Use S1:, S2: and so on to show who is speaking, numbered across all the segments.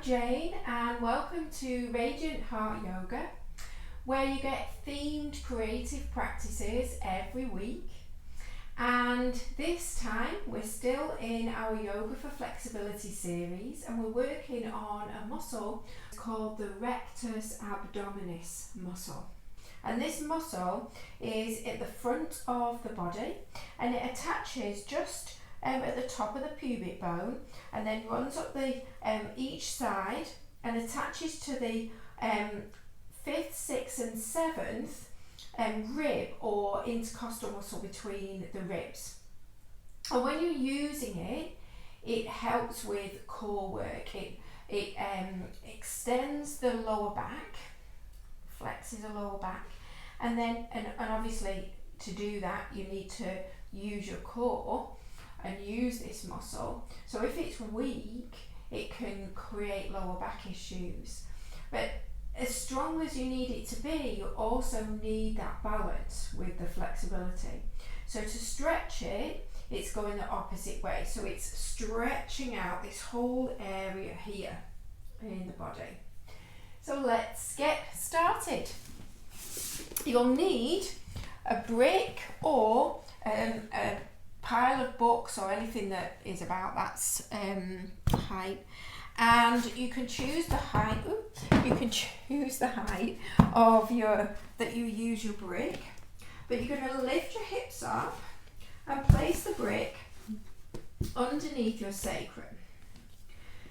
S1: I'm Jane and welcome to Radiant Heart Yoga, where you get themed creative practices every week. And this time we're still in our Yoga for Flexibility series, and we're working on a muscle called the Rectus Abdominis muscle. And this muscle is at the front of the body, and it attaches just at the top of the pubic bone, and then runs up the each side and attaches to the 5th, 6th and 7th rib or intercostal muscle between the ribs. And when you're using it, it helps with core work. It extends the lower back, flexes the lower back, and then and obviously to do that you need to use your core and use this muscle. So if it's weak, it can create lower back issues. But as strong as you need it to be, you also need that balance with the flexibility. So to stretch it, it's going the opposite way. So it's stretching out this whole area here in the body. So let's get started. You'll need a brick or a pile of books or anything that is about that height, and you can choose the height. You can choose the height of that you use your brick, but you're going to lift your hips up and place the brick underneath your sacrum.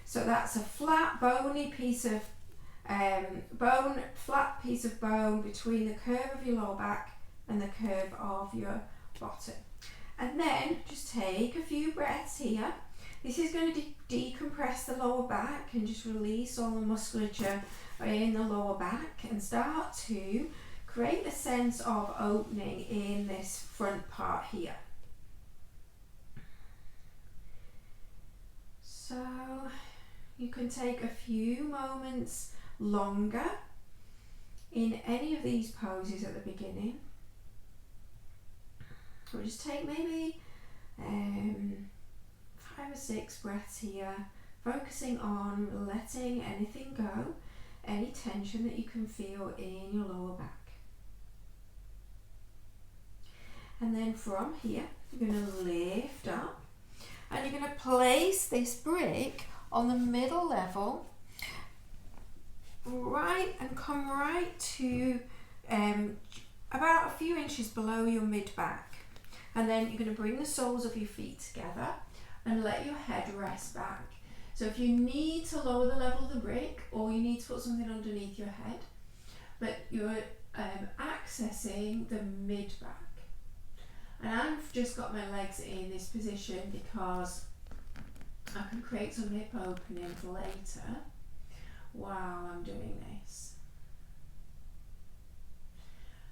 S1: So that's a flat, bony piece of flat piece of bone between the curve of your lower back and the curve of your bottom. And then just take a few breaths here. This is going to decompress the lower back and just release all the musculature in the lower back and start to create a sense of opening in this front part here. So you can take a few moments longer in any of these poses at the beginning. We'll just take maybe 5 or 6 breaths here, focusing on letting anything go, any tension that you can feel in your lower back. And then from here, you're going to lift up and you're going to place this brick on the middle level, right, and come right to about a few inches below your mid-back. And then you're going to bring the soles of your feet together and let your head rest back. So if you need to lower the level of the brick, or you need to put something underneath your head, but you're accessing the mid-back. And I've just got my legs in this position because I can create some hip openings later while I'm doing this.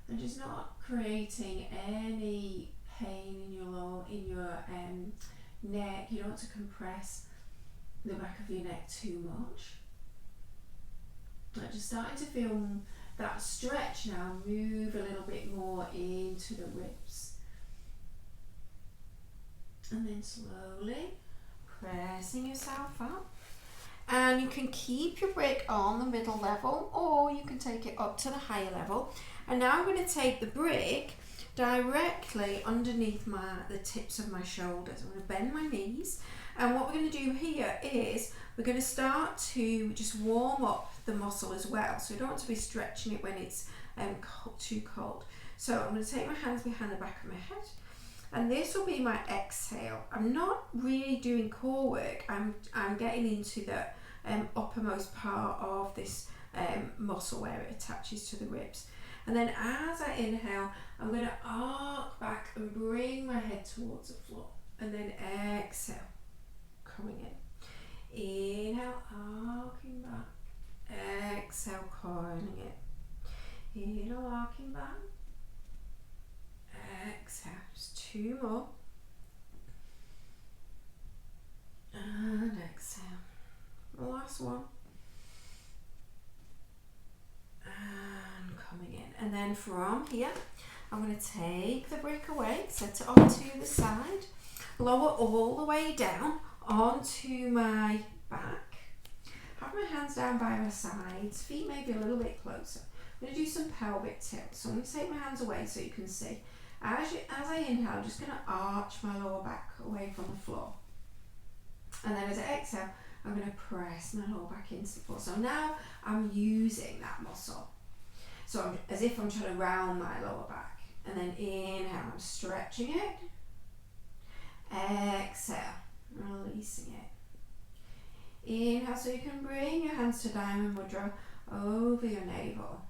S1: I'm just not creating any pain in your neck. You don't want to compress the back of your neck too much. I'm just starting to feel that stretch now move a little bit more into the ribs. And then slowly pressing yourself up. And you can keep your brick on the middle level, or you can take it up to the higher level. And now I'm going to take the brick directly underneath the tips of my shoulders. I'm going to bend my knees, and what we're going to do here is we're going to start to just warm up the muscle as well. So we don't want to be stretching it when it's too cold. So I'm going to take my hands behind the back of my head, and this will be my exhale. I'm not really doing core work. I'm getting into the uppermost part of this muscle where it attaches to the ribs. And then as I inhale, I'm going to arc back and bring my head towards the floor. And then exhale, coming in. Inhale, arcing back. Exhale, coiling it. Inhale, arcing back. Exhale, just 2 more. And exhale. The last one. And coming in. And then from here, I'm going to take the brick away, set it onto the side, lower all the way down onto my back. Have my hands down by my sides, feet maybe a little bit closer. I'm going to do some pelvic tilts. So I'm going to take my hands away so you can see. As I inhale, I'm just going to arch my lower back away from the floor. And then as I exhale, I'm going to press my lower back into the floor. So now I'm using that muscle. So as if I'm trying to round my lower back. And then inhale, I'm stretching it. Exhale, releasing it. Inhale, so you can bring your hands to diamond mudra over your navel.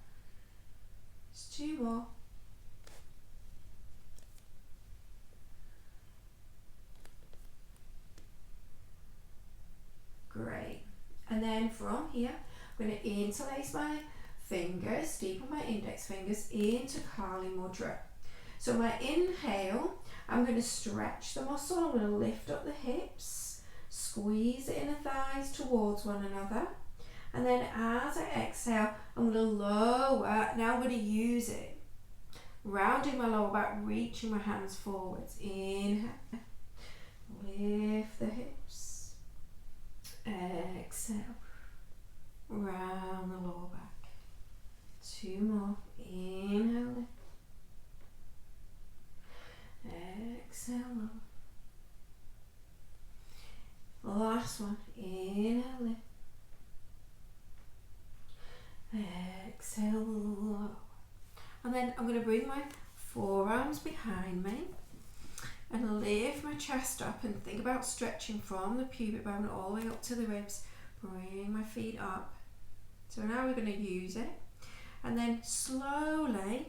S1: Just 2 more. Great. And then from here, I'm going to interlace my fingers, deepen my index fingers into Kali Mudra. So my inhale, I'm going to stretch the muscle. I'm going to lift up the hips, squeeze the inner thighs towards one another. And then as I exhale, I'm going to lower. Now I'm going to use it. Rounding my lower back, reaching my hands forwards. Inhale. Lift the hips. Exhale. Round the lower back. 2 more. Inhale. Exhale. Last one. Inhale. Exhale. And then I'm going to bring my forearms behind me and lift my chest up and think about stretching from the pubic bone all the way up to the ribs. Bring my feet up. So now we're going to use it. And then slowly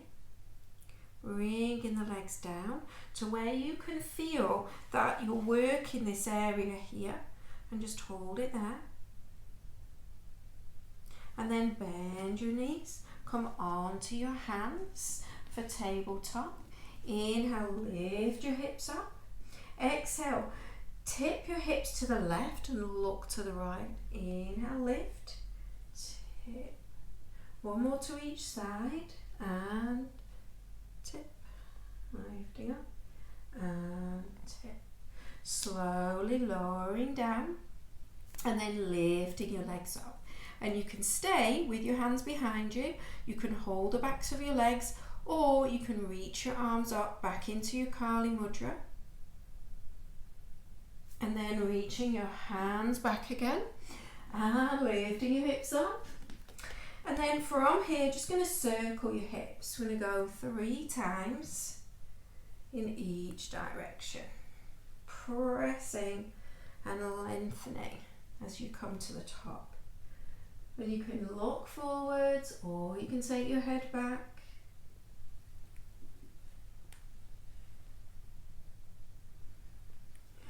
S1: bringing the legs down to where you can feel that you're working this area here, and just hold it there. And then bend your knees, come onto your hands for tabletop. Inhale, lift your hips up. Exhale, tip your hips to the left and look to the right. Inhale, lift, tip. 1 more to each side, and tip, lifting up, and tip. Slowly lowering down, and then lifting your legs up. And you can stay with your hands behind you. You can hold the backs of your legs, or you can reach your arms up back into your Kali Mudra. And then reaching your hands back again, and lifting your hips up. And then from here, just going to circle your hips. We're going to go 3 times in each direction. Pressing and lengthening as you come to the top. And you can look forwards, or you can take your head back.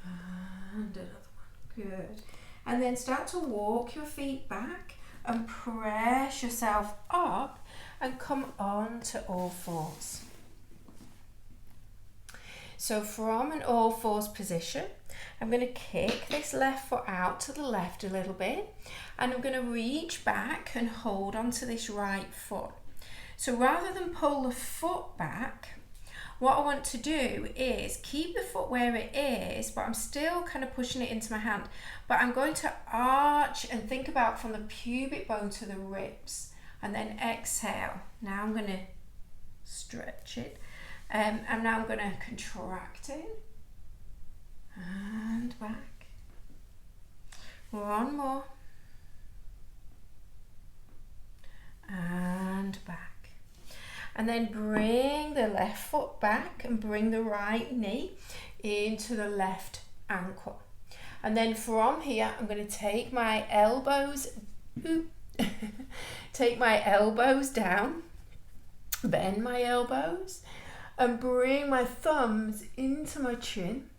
S1: And another one. Good. And then start to walk your feet back and press yourself up and come on to all fours. So from an all fours position, I'm going to kick this left foot out to the left a little bit, and I'm going to reach back and hold onto this right foot. So rather than pull the foot back, what I want to do is keep the foot where it is, but I'm still kind of pushing it into my hand. But I'm going to arch and think about from the pubic bone to the ribs, and then exhale. Now I'm going to stretch it, and now I'm going to contract it and back. 1 more, and back. And then bring the left foot back and bring the right knee into the left ankle. And then from here, I'm going to take my elbows, down, bend my elbows, and bring my thumbs into my chin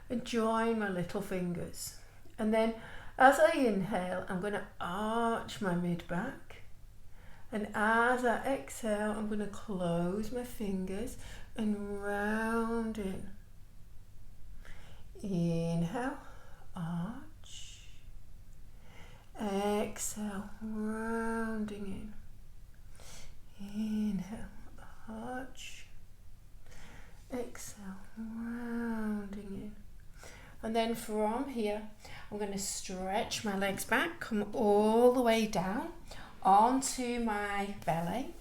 S1: and join my little fingers. And then as I inhale, I'm going to arch my mid back. And as I exhale, I'm going to close my fingers and round in. Inhale, arch. Exhale, rounding in. Inhale, arch. Exhale, rounding in. And then from here, I'm going to stretch my legs back, come all the way down onto my belly,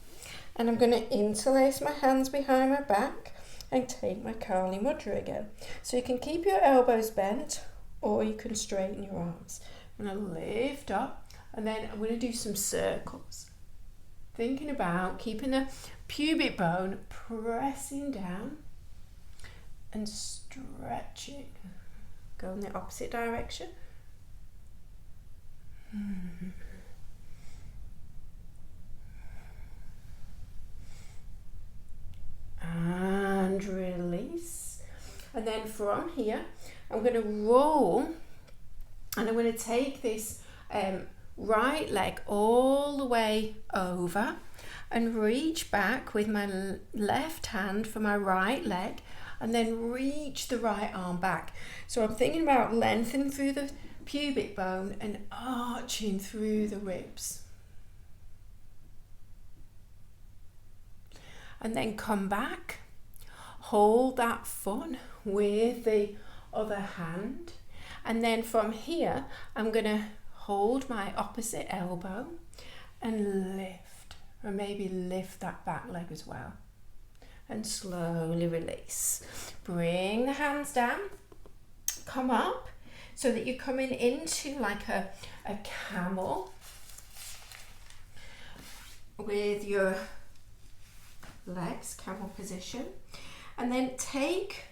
S1: and I'm going to interlace my hands behind my back and take my Kali Mudra again. So you can keep your elbows bent or you can straighten your arms. I'm going to lift up and then I'm going to do some circles. Thinking about keeping the pubic bone pressing down and stretching. Go in the opposite direction. And release. And then from here, I'm going to roll and I'm going to take this right leg all the way over and reach back with my left hand for my right leg and then reach the right arm back. So I'm thinking about lengthening through the pubic bone and arching through the ribs. And then come back, hold that foot with the other hand, and then from here I'm going to hold my opposite elbow and lift, or maybe lift that back leg as well, and slowly release. Bring the hands down, come up so that you're coming into like a camel with your legs, camel position, and then take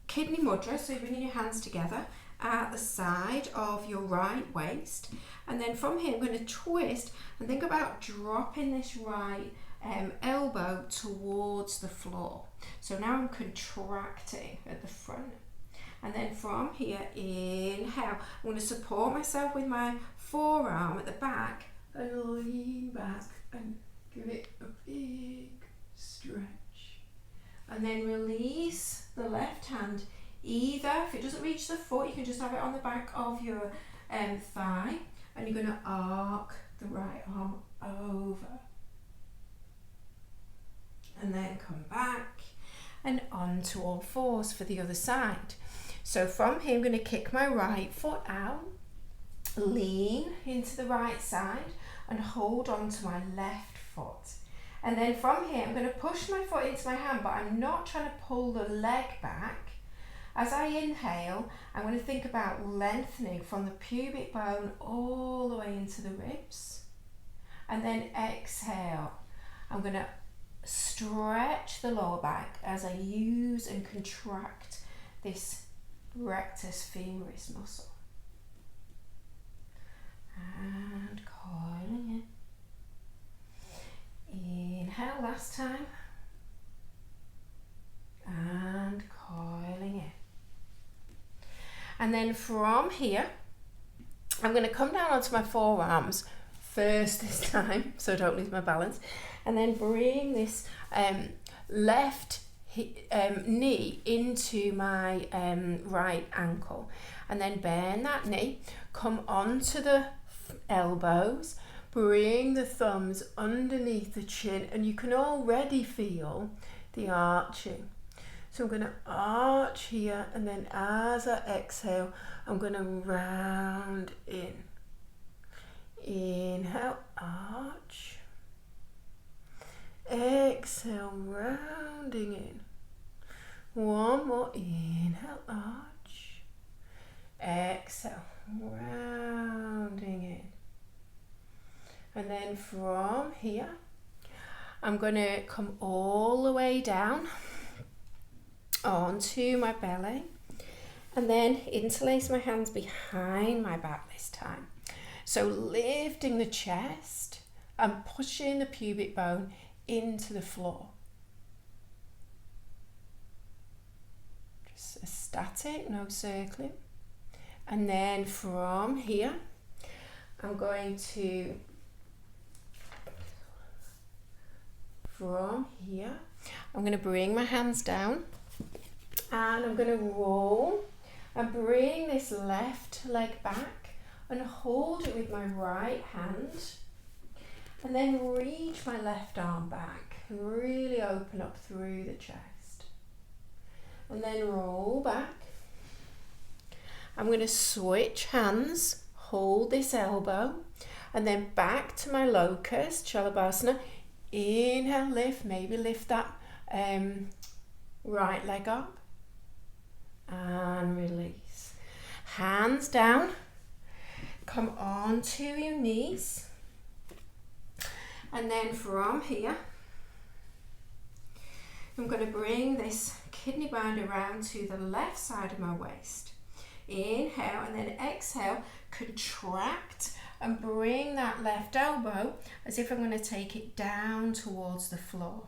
S1: kidney mudra, so you're bringing your hands together at the side of your right waist, and then from here I'm going to twist and think about dropping this right elbow towards the floor. So now I'm contracting at the front, and then from here, inhale, I'm going to support myself with my forearm at the back and lean back and give it a big stretch. And then release the left hand. Either, if it doesn't reach the foot, you can just have it on the back of your thigh, and you're going to arc the right arm over. And then come back and onto all fours for the other side. So from here, I'm going to kick my right foot out, lean into the right side, and hold on to my left foot. And then from here, I'm going to push my foot into my hand, but I'm not trying to pull the leg back. As I inhale, I'm going to think about lengthening from the pubic bone all the way into the ribs. And then exhale, I'm going to stretch the lower back as I use and contract this rectus femoris muscle. And coiling in. Inhale last time. And coiling in. And then from here, I'm going to come down onto my forearms first this time, so I don't lose my balance, and then bring this left knee into my right ankle, and then bend that knee, come onto the elbows, bring the thumbs underneath the chin, and you can already feel the arching. So I'm going to arch here, and then as I exhale, I'm going to round in. Inhale, arch. Exhale, rounding in. One more. Inhale, arch. Exhale, rounding in. And then from here, I'm going to come all the way down onto my belly, and then interlace my hands behind my back this time. So lifting the chest and pushing the pubic bone into the floor. Just a static, no circling. And then from here, I'm going to, I'm going to bring my hands down, and I'm going to roll and bring this left leg back and hold it with my right hand, and then reach my left arm back and really open up through the chest, and then roll back I'm going to switch hands, hold this elbow, and then back to my locust, Shalabhasana. Inhale, lift, maybe lift that right leg up, and release. Hands down, come onto your knees, and then from here, I'm going to bring this kidney band around to the left side of my waist. Inhale, and then exhale, contract and bring that left elbow as if I'm going to take it down towards the floor.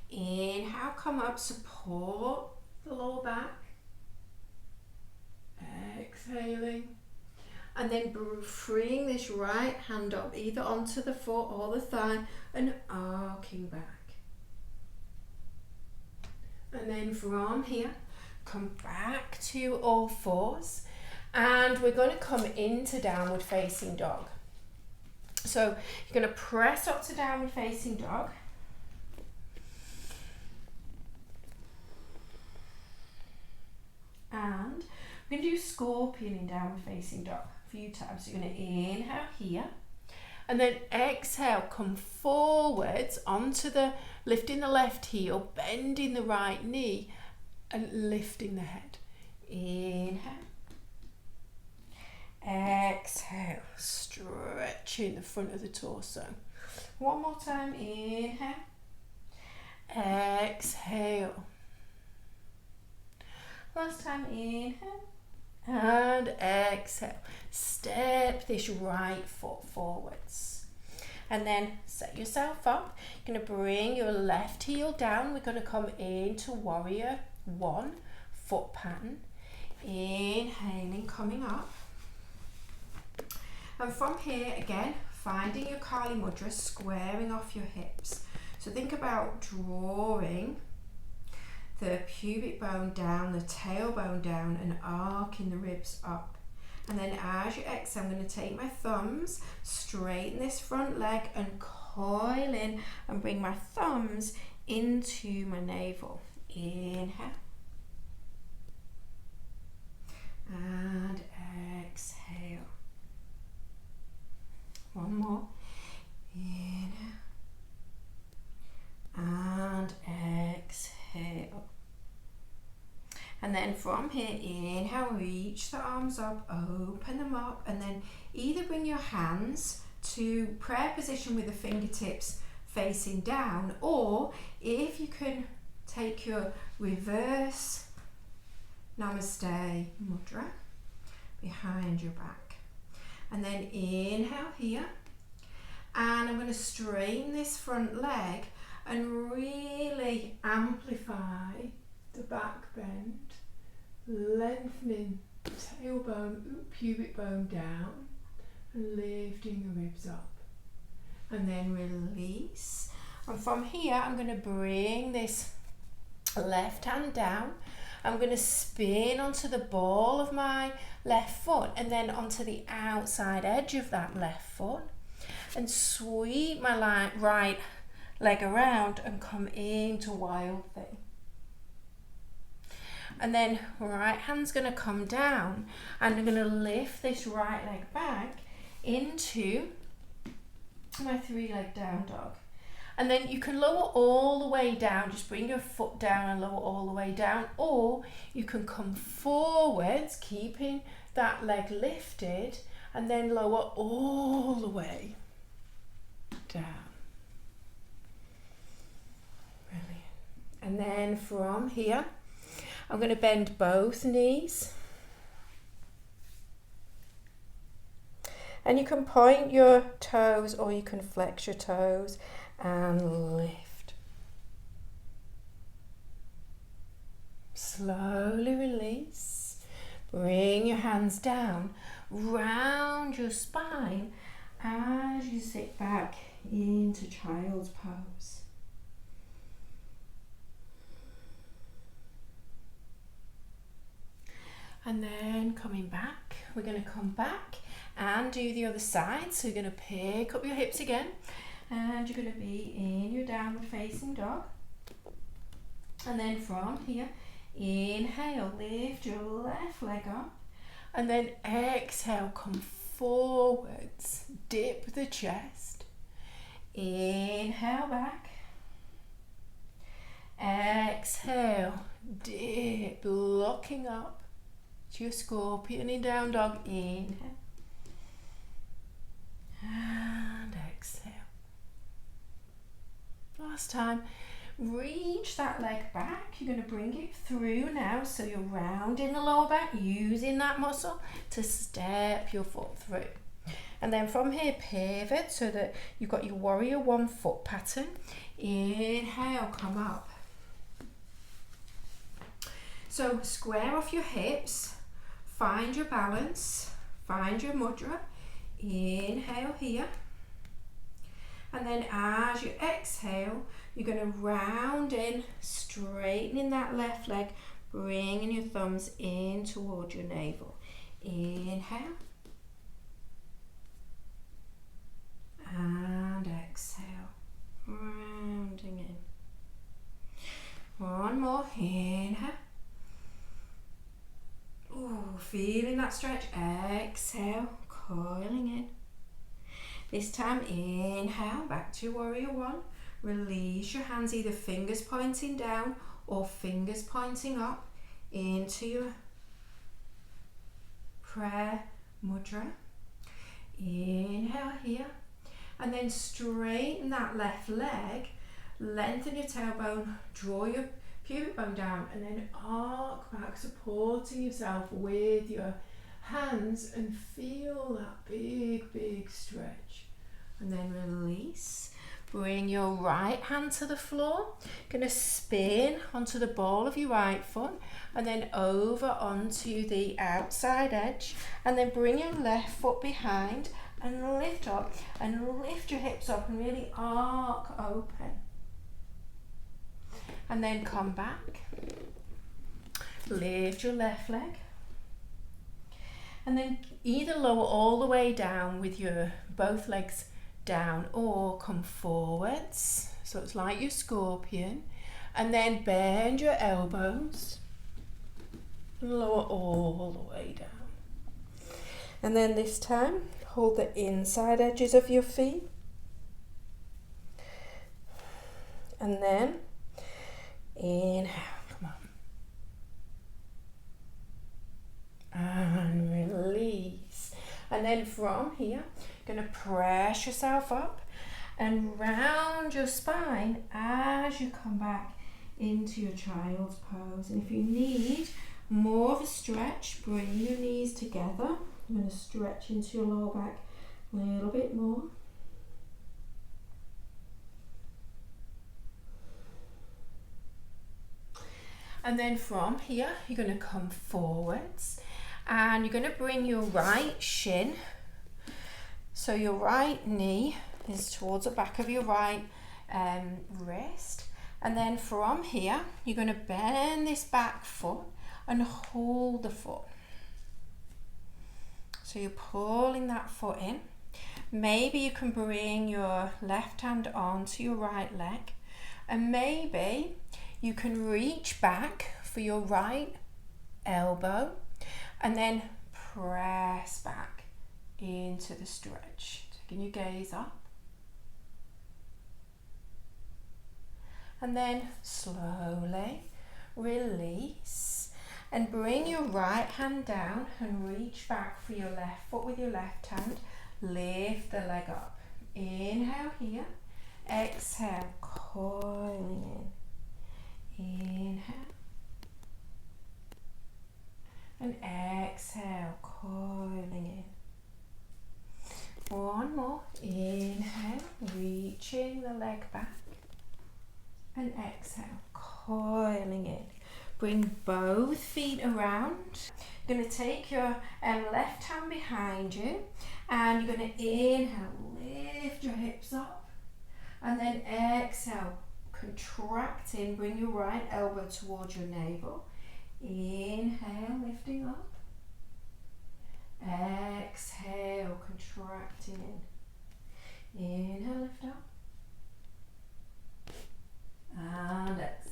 S1: Inhale, come up, support the lower back. Exhaling. And then freeing this right hand up, either onto the foot or the thigh, and arcing back. And then from here, come back to all fours. And we're going to come into downward facing dog. So you're going to press up to downward facing dog. And we're going to do scorpion in downward facing dog a few times. So you're going to inhale here. And then exhale, come forwards onto the, lifting the left heel, bending the right knee, and lifting the head. Inhale. Exhale, stretching the front of the torso. One more time, inhale. Exhale. Last time, inhale. And exhale. Step this right foot forwards. And then set yourself up. You're going to bring your left heel down. We're going to come into warrior one, foot pattern. Inhaling, coming up. And from here, again, finding your Kali Mudra, squaring off your hips. So think about drawing the pubic bone down, the tailbone down, and arcing the ribs up. And then as you exhale, I'm going to take my thumbs, straighten this front leg, and coil in and bring my thumbs into my navel. Inhale. And exhale. One more. Inhale. And exhale. And then from here, inhale, reach the arms up, open them up, and then either bring your hands to prayer position with the fingertips facing down, or if you can take your reverse Namaste Mudra behind your back. And then inhale here, and I'm going to straighten this front leg and really amplify the back bend, lengthening the tailbone, pubic bone down, and lifting the ribs up. And then release. And from here, I'm going to bring this left hand down. I'm going to spin onto the ball of my left foot and then onto the outside edge of that left foot, and sweep my right leg around and come into wild thing. And then right hand's going to come down, and I'm going to lift this right leg back into my three-leg down dog. And then you can lower all the way down, just bring your foot down and lower all the way down, or you can come forwards, keeping that leg lifted, and then lower all the way down. Brilliant. And then from here, I'm going to bend both knees. And you can point your toes or you can flex your toes and lift. Slowly release. Bring your hands down, round your spine as you sit back into child's pose. And then coming back, we're going to come back and do the other side. So you're going to pick up your hips again, and you're going to be in your downward facing dog. And then from here, inhale, lift your left leg up And then exhale, come forwards, dip the chest. Inhale back. Exhale, dip, looking up to your scorpion in down dog. Inhale. And exhale. Last time. Reach that leg back. You're going to bring it through now, so you're rounding the lower back, using that muscle to step your foot through. And then from here, pivot so that you've got your warrior one foot pattern. Inhale, come up. So square off your hips, find your balance, find your mudra. Inhale here. And then as you exhale, you're going to round in, straightening that left leg, bringing your thumbs in towards your navel. Inhale. And exhale, rounding in. One more, inhale. Ooh, feeling that stretch. Exhale, coiling in. This time, inhale, back to warrior one. Release your hands, either fingers pointing down or fingers pointing up into your prayer mudra. Inhale here. And then straighten that left leg, lengthen your tailbone, draw your pubic bone down, and then arc back, supporting yourself with your hands, and feel that big, big stretch. And then release. Bring your right hand to the floor. Going to spin onto the ball of your right foot and then over onto the outside edge, and then bring your left foot behind and lift up and lift your hips up and really arc open. And then come back. Lift your left leg. And then either lower all the way down with your both legs down, or come forwards, so it's like your scorpion, and then bend your elbows, lower all the way down. And then this time, hold the inside edges of your feet, and then inhale, come on, and release. And then from here, going to press yourself up and round your spine as you come back into your child's pose. And if you need more of a stretch, bring your knees together. I'm going to stretch into your lower back a little bit more. And then from here, you're going to come forwards and you're going to bring your right shin. So your right knee is towards the back of your right wrist. And then from here, you're going to bend this back foot and hold the foot. So you're pulling that foot in. Maybe you can bring your left hand onto your right leg. And maybe you can reach back for your right elbow and then press back into the stretch, taking your gaze up, and then slowly release and bring your right hand down and reach back for your left foot with your left hand. Lift the leg up. Inhale here, exhale, coiling in. Inhale and exhale, coiling in. One more. Inhale, reaching the leg back, and exhale, coiling in. Bring both feet around. You're going to take your left hand behind you, and you're going to inhale, lift your hips up, and then exhale, contracting, bring your right elbow towards your navel. Inhale, lifting up. Exhale, contracting in. Inhale, lift up. And exhale,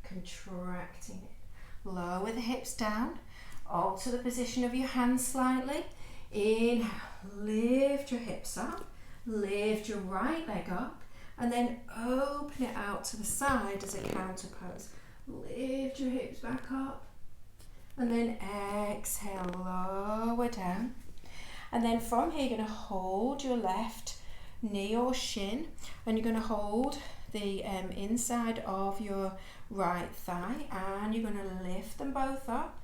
S1: contracting in. Lower the hips down, Alter the position of your hands slightly. Inhale, lift your hips up, lift your right leg up, and then open it out to the side as a counter pose. Lift your hips back up, and then exhale, lower down. And then from here, you're going to hold your left knee or shin, and you're going to hold the inside of your right thigh, and you're going to lift them both up.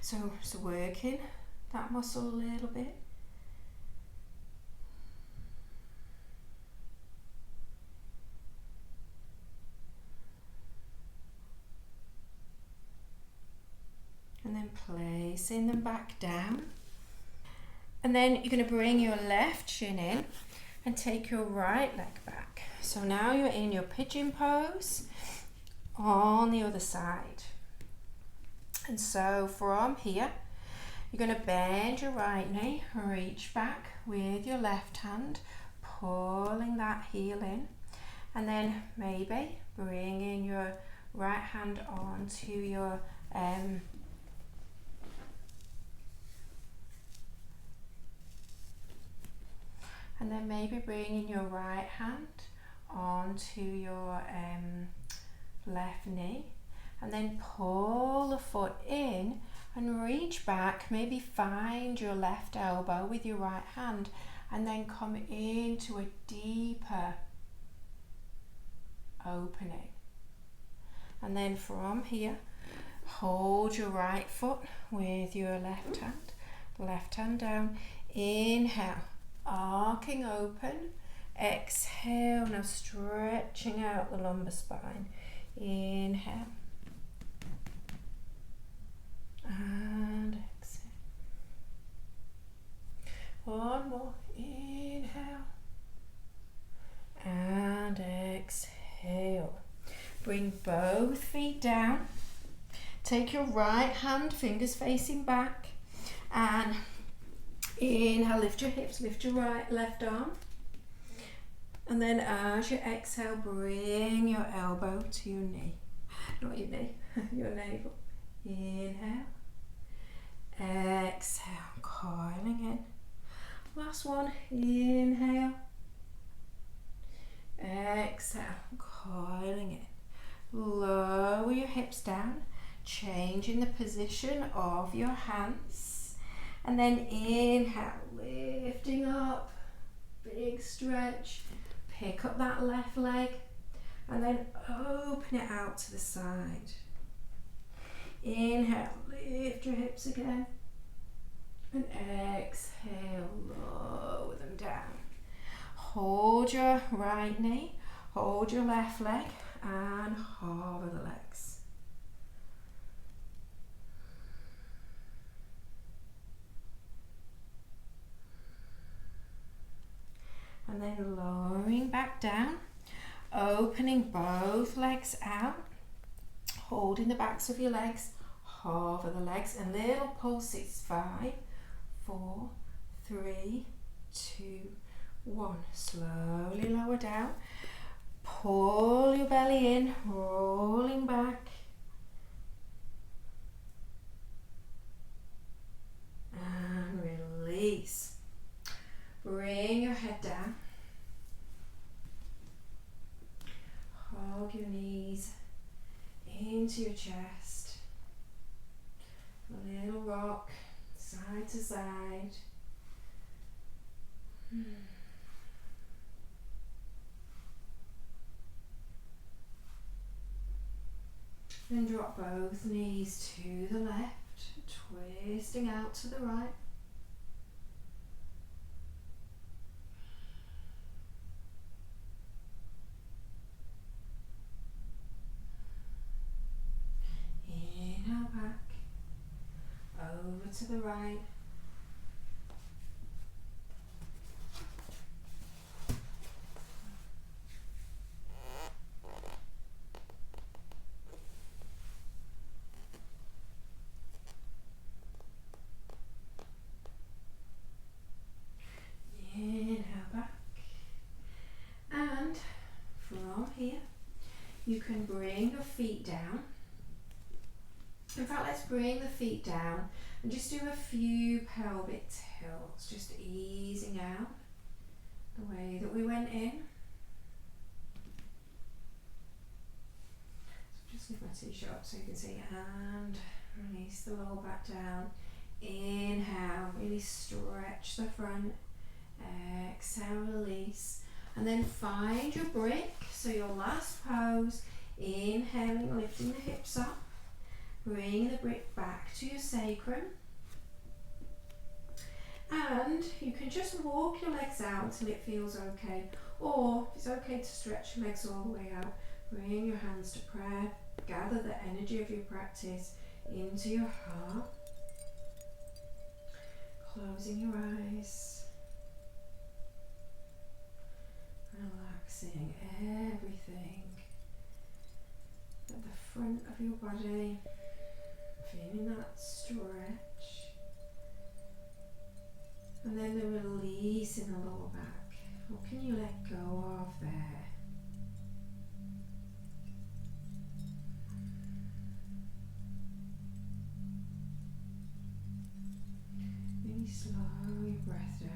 S1: So working that muscle a little bit. And then placing them back down. And then you're going to bring your left shin in and take your right leg back. So now you're in your pigeon pose on the other side. And so from here, you're going to bend your right knee, reach back with your left hand, pulling that heel in. And then maybe bringing your right hand onto your and then maybe bringing your right hand onto your left knee, and then pull the foot in and reach back. Maybe find your left elbow with your right hand, and then come into a deeper opening. And then from here, hold your right foot with your left hand down. Inhale, arcing open. Exhale, now stretching out the lumbar spine. Inhale and exhale. One more. Inhale and exhale. Bring both feet down. Take your right hand, fingers facing back, and inhale, lift your hips, lift your left arm. And then as you exhale, bring your elbow to your knee. Not your knee, your navel. Inhale. Exhale, coiling in. Last one. Inhale. Exhale, coiling in. Lower your hips down, changing the position of your hands. And then inhale, lifting up, big stretch. Pick up that left leg and then open it out to the side. Inhale, lift your hips again. And exhale, lower them down. Hold your right knee, hold your left leg, and hover the legs. And then lowering back down, opening both legs out, holding the backs of your legs, hover the legs, and little pulses. 5, 4, 3, 2, 1. Slowly lower down, pull your belly in, rolling back, and release. Bring your head down. Hug your knees into your chest. A little rock, side to side. Then drop both knees to the left, twisting out to the right. Inhale back, over to the right. Inhale back, and from here you can bring your feet down In fact, let's bring the feet down and just do a few pelvic tilts, just easing out the way that we went in. So just lift my t-shirt up so you can see, and release the lower back down. Inhale, really stretch the front. Exhale, release, and then find your brick. So your last pose, inhaling, lifting the hips up, bring the brick back to your sacrum, and you can just walk your legs out till it feels okay, or if it's okay to stretch your legs all the way out, bring your hands to prayer, gather the energy of your practice into your heart, closing your eyes. Relaxing everything at the front of your body, feeling that stretch, and then the release in the lower back. What can you let go of there? Really slow your breath down.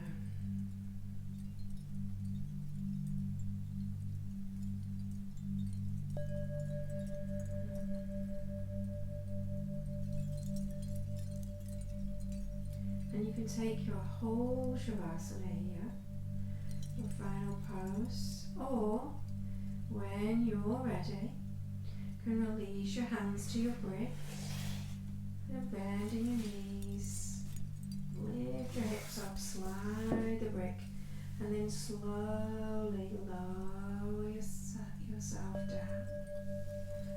S1: And you can take your whole Shavasana here, your final pose, or when you're ready, you can release your hands to your brick and bending your knees, lift your hips up, slide the brick, and then slowly lower yourself down,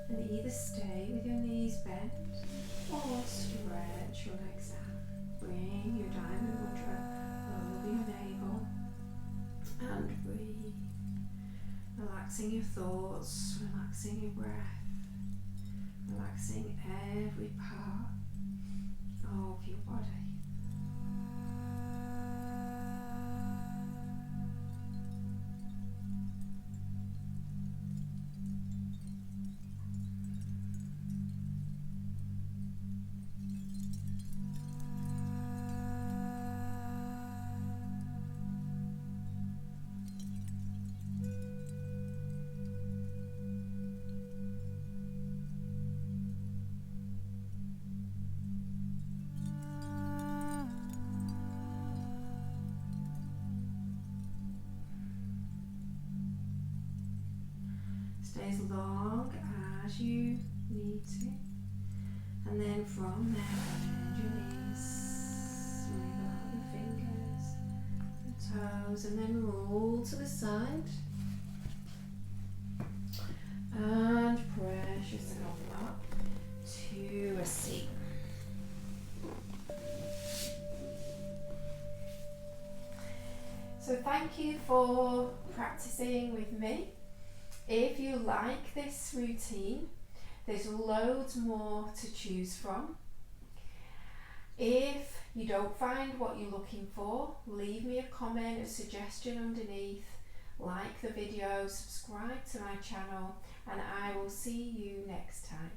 S1: and either stay with your knees bent or stretch your legs out. Bring your diamond mudra over your navel and breathe, relaxing your thoughts, relaxing your breath, relaxing every part of your body. Stay as long as you need to, and then from there bend your knees, wiggle out your fingers, your toes, and then roll to the side and press yourself up to a seat. So thank you for practicing with me. If you like this routine, there's loads more to choose from. If you don't find what you're looking for, leave me a comment, a suggestion underneath, like the video, subscribe to my channel, and I will see you next time.